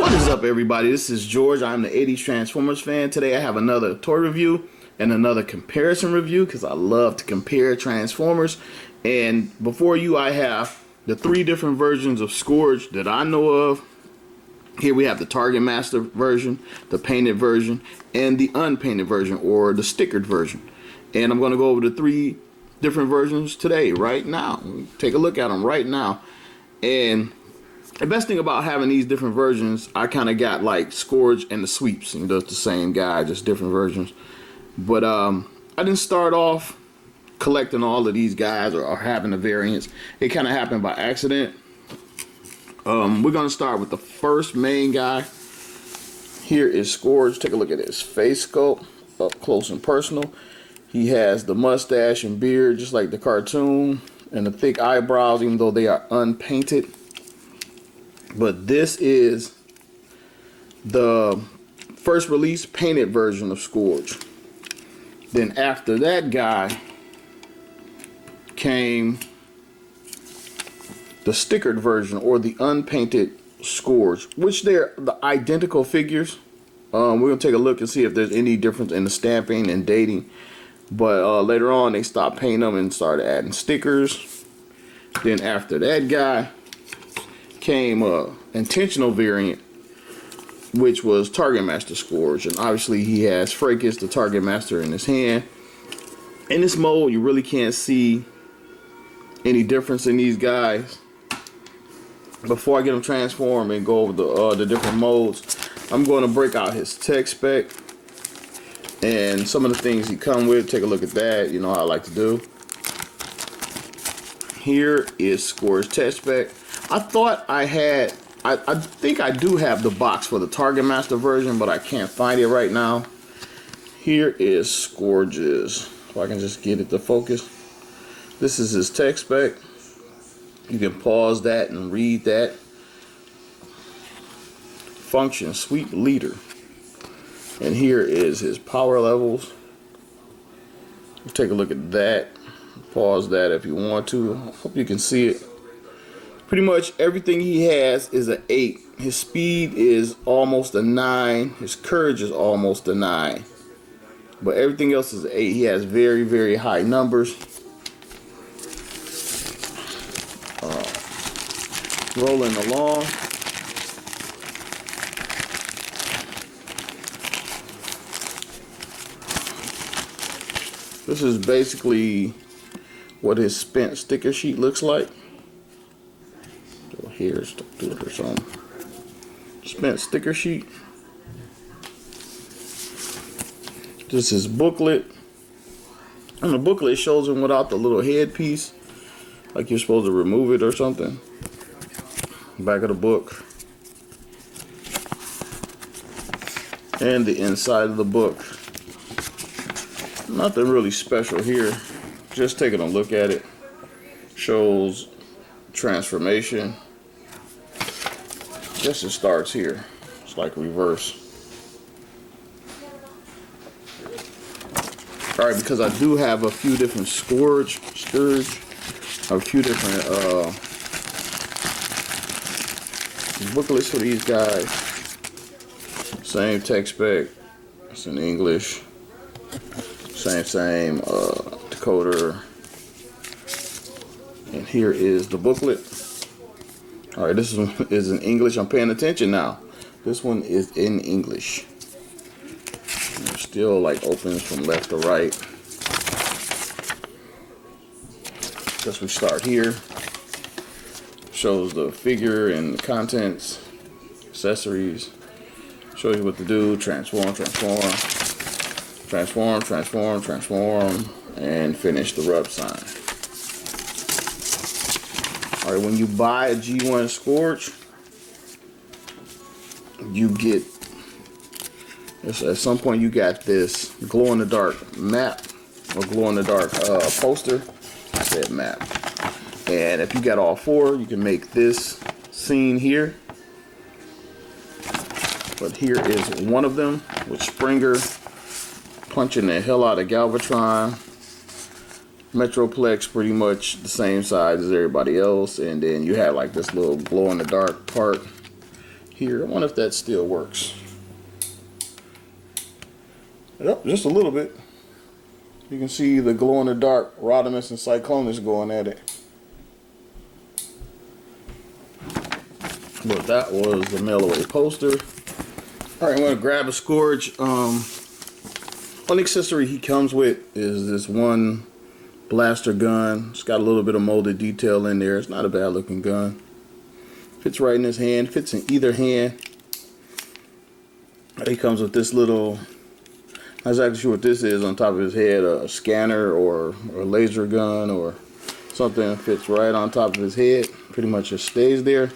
What is up, everybody? This is George. I'm the 80s Transformers fan. Today I have another toy review and another comparison review because I love to compare Transformers. And before you, I have the three different versions of Scourge that I know of. Here we have the TARGETMASTER version, the painted version, and the unpainted version, or the stickered version. And I'm going to go over the three different versions today, right now. Take a look at them right now. And the best thing about having these different versions, I kind of got like Scourge and the Sweeps, and they're the same guy, just different versions. But I didn't start off collecting all of these guys or having the variants. It kind of happened by accident. We're going to start with the first main guy. Here is Scourge. Take a look at his face sculpt up close and personal. He has the mustache and beard just like the cartoon, and the thick eyebrows, even though they are unpainted. But this is the first release painted version of Scourge. Then after that guy came the stickered version, or the unpainted Scourge, which they're the identical figures. We're going to take a look and see if there's any difference in the stamping and dating. But later on they stopped painting them and started adding stickers. Then after that guy came a intentional variant, which was TARGETMASTER Scourge, and obviously he has Fracas, the TARGETMASTER, in his hand. In this mode, you really can't see any difference in these guys. Before I get them transformed and go over the different modes, I'm going to break out his tech spec and some of the things he come with. Take a look at that. You know how I like to do. Here is Scourge tech spec. I thought I had, I think I do have the box for the TARGETMASTER version, but I can't find it right now. Here is Scourge's. If I can just get it to focus. This is his tech spec. You can pause that and read that. Function, sweep leader. And here is his power levels. Take a look at that. Pause that if you want to. Hope you can see it. Pretty much everything he has is an 8. His speed is almost a 9. His courage is almost a 9. But everything else is an 8. He has very, very high numbers. Rolling along. This is basically what his spent sticker sheet looks like. Here, stuck to it or something. Spent sticker sheet. This is booklet. And the booklet shows him without the little headpiece, like you're supposed to remove it or something. Back of the book. And the inside of the book. Nothing really special here. Just taking a look at it. Shows transformation. Guess it starts here. It's like reverse. Alright, because I do have a few different Scourge, a few different booklets for these guys. Same tech spec. It's in English. Same decoder. And here is the booklet. Alright, this one is in English. I'm paying attention now. This one is in English. And it still like opens from left to right. Guess we start here. Shows the figure and the contents, accessories. Shows you what to do. Transform, transform, transform, transform, transform, and finish the rub sign. Alright, when you buy a G1 Scourge, you get, at some point you got this glow-in-the-dark map, or glow-in-the-dark poster. I said map. And if you got all 4, you can make this scene here. But here is one of them with Springer punching the hell out of Galvatron. Metroplex pretty much the same size as everybody else, and then you have like this little glow in the dark part here. I wonder if that still works. Yep, just a little bit. You can see the glow-in-the-dark Rodimus and Cyclonus going at it. But that was the mail-away poster. All right, I'm gonna grab a Scourge. One accessory he comes with is this one blaster gun. It's got a little bit of molded detail in there. It's not a bad looking gun. Fits right in his hand, fits in either hand. He comes with this little, not exactly sure what this is on top of his head, a scanner or a laser gun or something that fits right on top of his head. Pretty much just stays there.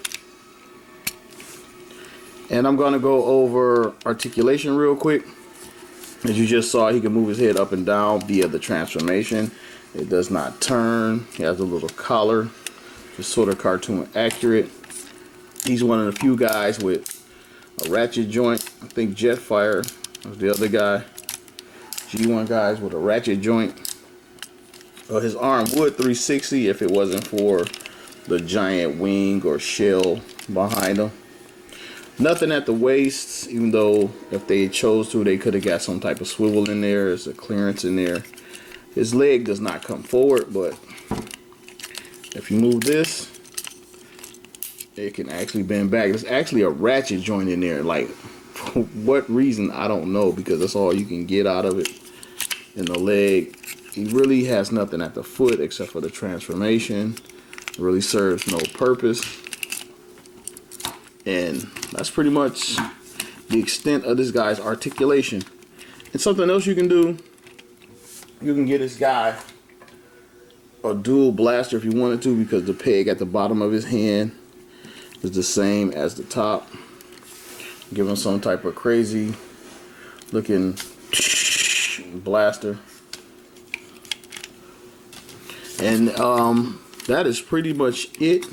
And I'm gonna go over articulation real quick. As you just saw, he can move his head up and down via the transformation. It does not turn. He has a little collar, just sort of cartoon accurate. He's one of the few guys with a ratchet joint. I think Jetfire was the other guy. G1 guys with a ratchet joint. His arm would 360 if it wasn't for the giant wing or shell behind him. Nothing at the waist, even though if they chose to, they could have got some type of swivel in there. There's a clearance in there. His leg does not come forward, but if you move this, it can actually bend back. There's actually a ratchet joint in there. Like, for what reason, I don't know, because that's all you can get out of it. In the leg, he really has nothing at the foot except for the transformation. It really serves no purpose. And that's pretty much the extent of this guy's articulation. And something else you can do, you can get this guy a dual blaster if you wanted to, because the peg at the bottom of his hand is the same as the top. Give him some type of crazy looking blaster. And that is pretty much it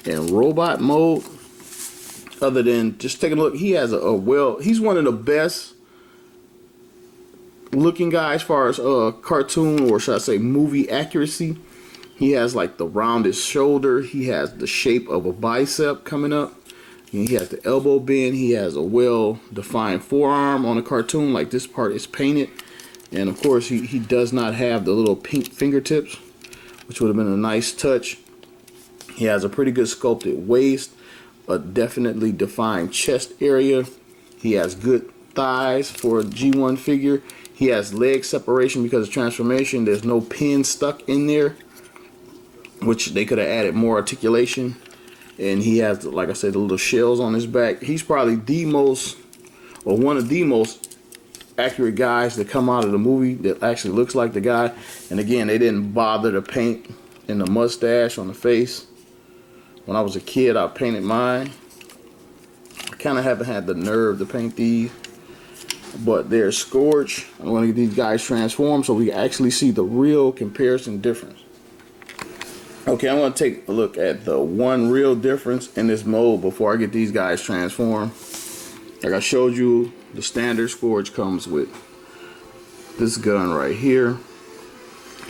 in robot mode. Other than just taking a look, he has he's one of the best looking guys as far as cartoon, or should I say movie accuracy. He has like the roundest shoulder. He has the shape of a bicep coming up. He has the elbow bend. He has a well-defined forearm on a cartoon. Like, this part is painted. And of course, he does not have the little pink fingertips, which would have been a nice touch. He has a pretty good sculpted waist, a definitely defined chest area. He has good thighs for a G1 figure. He has leg separation because of transformation. There's no pin stuck in there, which they could have added more articulation. And he has, like I said, the little shells on his back. He's probably the most, or one of the most accurate guys that come out of the movie that actually looks like the guy. And again, they didn't bother to paint in the mustache on the face. When I was a kid, I painted mine. I kind of haven't had the nerve to paint these. But there's Scourge. I'm going to get these guys transformed so we can actually see the real comparison difference. Okay, I'm going to take a look at the one real difference in this mode before I get these guys transformed. Like I showed you, the standard Scourge comes with this gun right here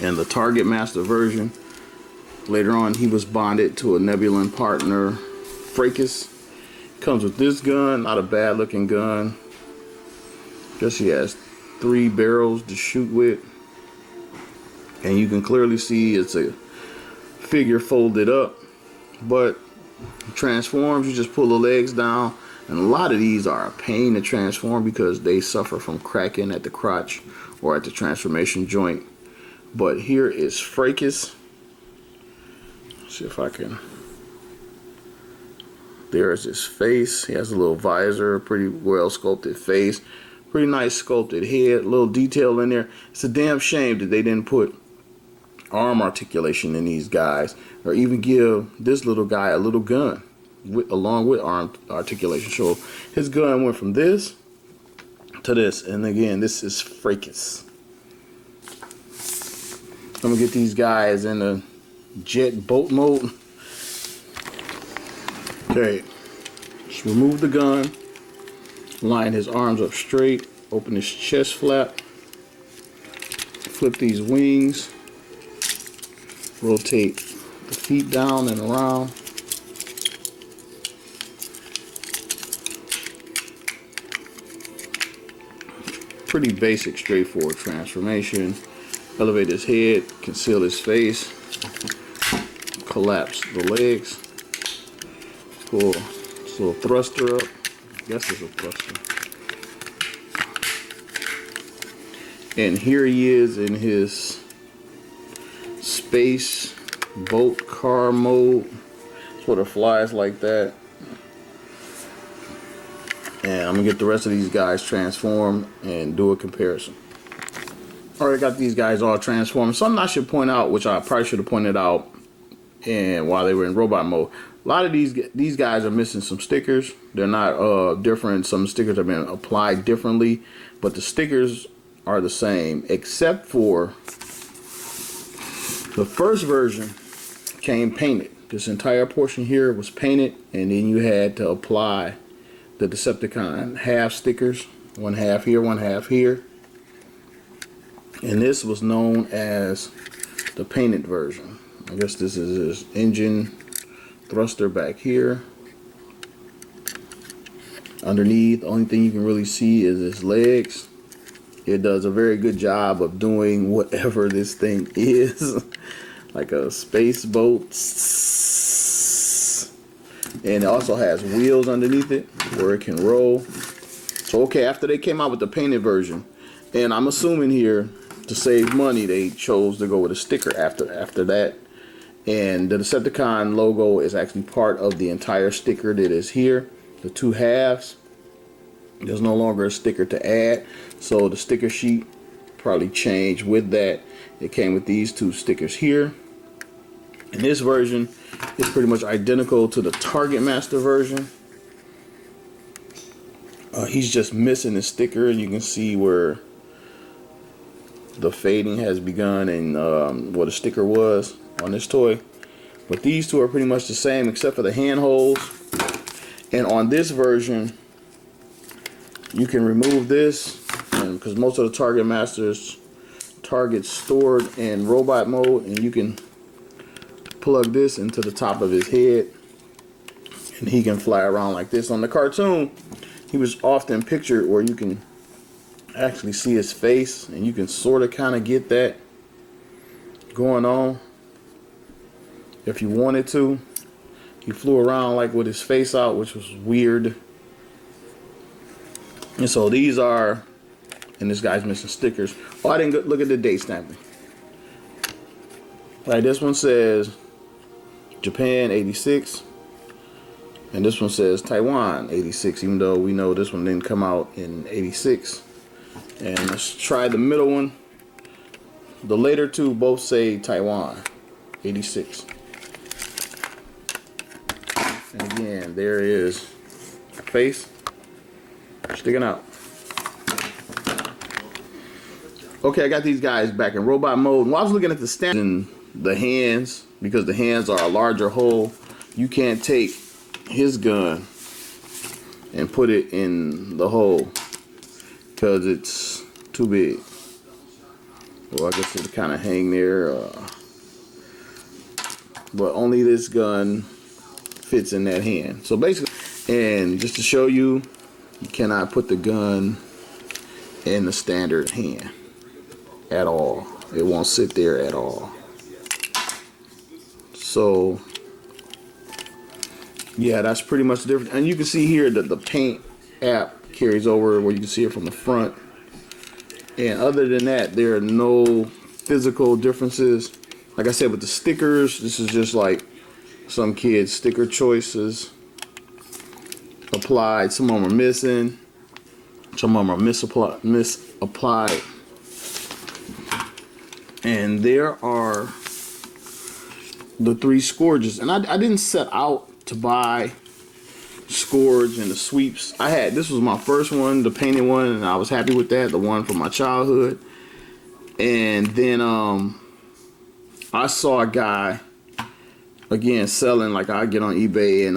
and the TARGETMASTER version. Later on, he was bonded to a Nebulan partner, Fracas. Comes with this gun, not a bad looking gun. Guess he has 3 barrels to shoot with. And you can clearly see it's a figure folded up. But transforms, you just pull the legs down. And a lot of these are a pain to transform because they suffer from cracking at the crotch or at the transformation joint. But here is Fracas. See if I can. There is his face. He has a little visor, pretty well sculpted face, pretty nice sculpted head, a little detail in there. It's a damn shame that they didn't put arm articulation in these guys, or even give this little guy a little gun along with arm articulation. So his gun went from this to this, and again, this is Fracas. I'm gonna get these guys in the jet boat mode. Okay, just remove the gun, line his arms up straight, open his chest flap, flip these wings, rotate the feet down and around, pretty basic, straightforward transformation. Elevate his head, conceal his face, collapse the legs, pull this little thruster up. I guess it's a thruster. And here he is in his space boat car mode. Sort of flies like that. And I'm gonna get the rest of these guys transformed and do a comparison. Alright, got these guys all transformed. Something I should point out, which I probably should have pointed out while they were in robot mode. A lot of these guys are missing some stickers. They're not different. Some stickers have been applied differently, but the stickers are the same, except for the first version came painted. This entire portion here was painted, and then you had to apply the Decepticon half stickers, one half here, one half here. And this was known as the painted version. I guess this is his engine thruster back here. Underneath, the only thing you can really see is his legs. It does a very good job of doing whatever this thing is. Like a space boat. And it also has wheels underneath it where it can roll. So okay, after they came out with the painted version, and I'm assuming here to save money they chose to go with a sticker after that. And the Decepticon logo is actually part of the entire sticker that is here. The two halves. There's no longer a sticker to add, so the sticker sheet probably changed with that. It came with these two stickers here. And this version is pretty much identical to the TARGETMASTER version. He's just missing the sticker, and you can see where the fading has begun and what the sticker was on this toy. But these two are pretty much the same except for the handholds. And on this version, you can remove this, because most of the TARGETMASTER's targets stored in robot mode, and you can plug this into the top of his head and he can fly around like this. On the cartoon, he was often pictured where you can actually see his face, and you can sort of kind of get that going on if you wanted to. He flew around like with his face out, which was weird. And so these are, and this guy's missing stickers. Oh, I didn't look at the date stamping. All right, this one says Japan 86, and this one says Taiwan 86, even though we know this one didn't come out in 86. And let's try the middle one. The later two both say Taiwan 86. And again, there is face sticking out. Okay, I got these guys back in robot mode. While I was looking at the stand and the hands, because the hands are a larger hole, you can't take his gun and put it in the hole because it's too big. Well, I guess it'll kind of hang there, but only this gun fits in that hand. So basically, and just to show you, you cannot put the gun in the standard hand at all. It won't sit there at all. So yeah, that's pretty much the difference. And you can see here that the paint app carries over where you can see it from the front. And other than that, there are no physical differences. Like I said, with the stickers, this is just like some kids' sticker choices applied. Some of them are missing. Some of them are misapplied. And there are the three Scourges. And I didn't set out to buy Scourge and the sweeps. This was my first one, the painted one, and I was happy with that, the one from my childhood. And then I saw a guy again selling, like I get on eBay, and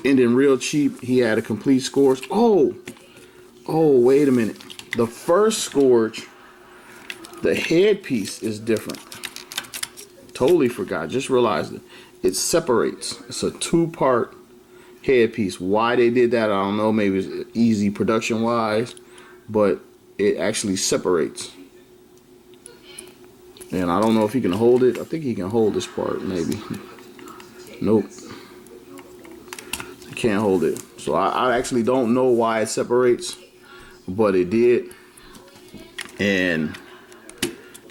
ending real cheap. He had a complete Scourge. Oh, wait a minute. The first Scourge, the headpiece is different. Totally forgot. Just realized it. It separates. It's a two-part headpiece. Why they did that, I don't know. Maybe it's easy production-wise, but it actually separates. And I don't know if he can hold it. I think he can hold this part, maybe. Nope. He can't hold it. So I actually don't know why it separates, but it did. And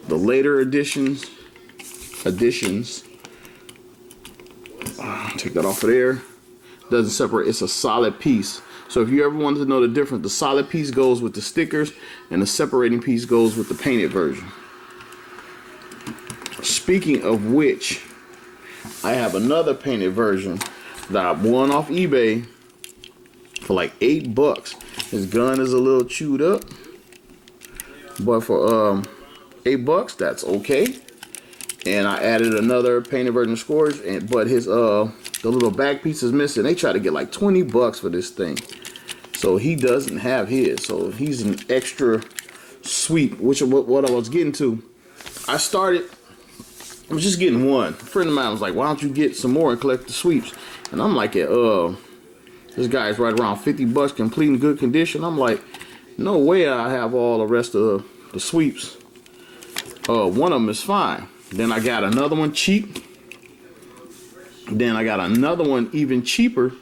the later editions, take that off of there, doesn't separate. It's a solid piece. So if you ever wanted to know the difference, the solid piece goes with the stickers and the separating piece goes with the painted version. Speaking of which, I have another painted version that I won off eBay for like $8. His gun is a little chewed up, but for $8, that's okay. And I added another painted version of Scourge, but his the little back piece is missing. They try to get like $20 for this thing, so he doesn't have his. So he's an extra sweep, which is what I was getting to. I was just getting one. A friend of mine was like, "Why don't you get some more and collect the sweeps?" And I'm like, this guy's right around $50, complete in good condition. I'm like, no way I have all the rest of the sweeps. One of them is fine. Then I got another one cheap. Then I got another one even cheaper.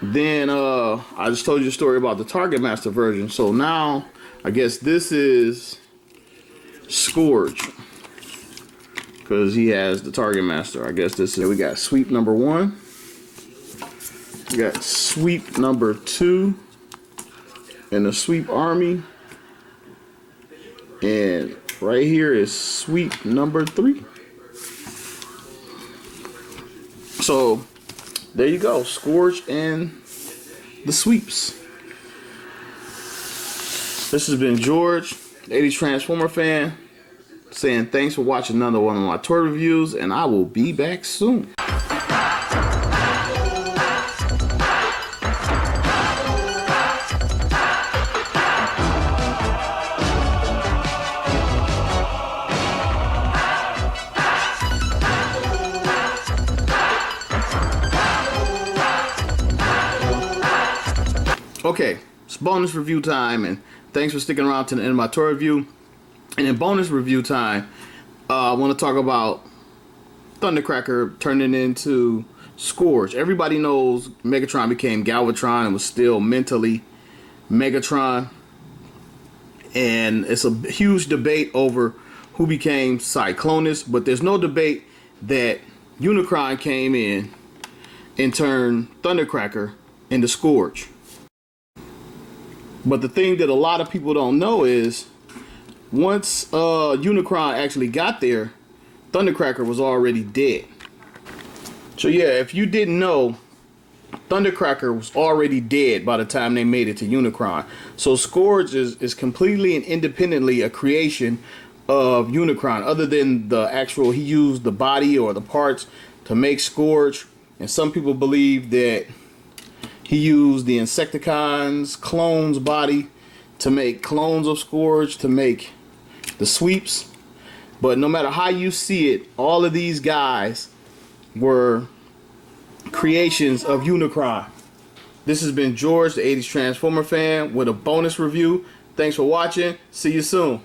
Then I just told you a story about the TARGETMASTER version. So now I guess this is Scourge, because he has the TARGETMASTER. I guess this is, we got sweep number 1. We got sweep number 2 in the sweep army. And right here is sweep number 3. So there you go, Scourge and the sweeps. This has been George, 80s Transformer fan, saying thanks for watching another one of my toy reviews, and I will be back soon. Okay, it's bonus review time, and thanks for sticking around to the end of my toy review. And in bonus review time, I want to talk about Thundercracker turning into Scourge. Everybody knows Megatron became Galvatron and was still mentally Megatron. And it's a huge debate over who became Cyclonus, but there's no debate that Unicron came in and turned Thundercracker into Scourge. But the thing that a lot of people don't know is once Unicron actually got there, Thundercracker was already dead. So yeah, if you didn't know, Thundercracker was already dead by the time they made it to Unicron. So Scourge is completely and independently a creation of Unicron, other than the actual, he used the body or the parts to make Scourge. And some people believe that he used the Insecticons clone's body to make clones of Scourge, to make the sweeps. But no matter how you see it, all of these guys were creations of Unicron. This has been George, the 80s Transformer fan, with a bonus review. Thanks for watching. See you soon.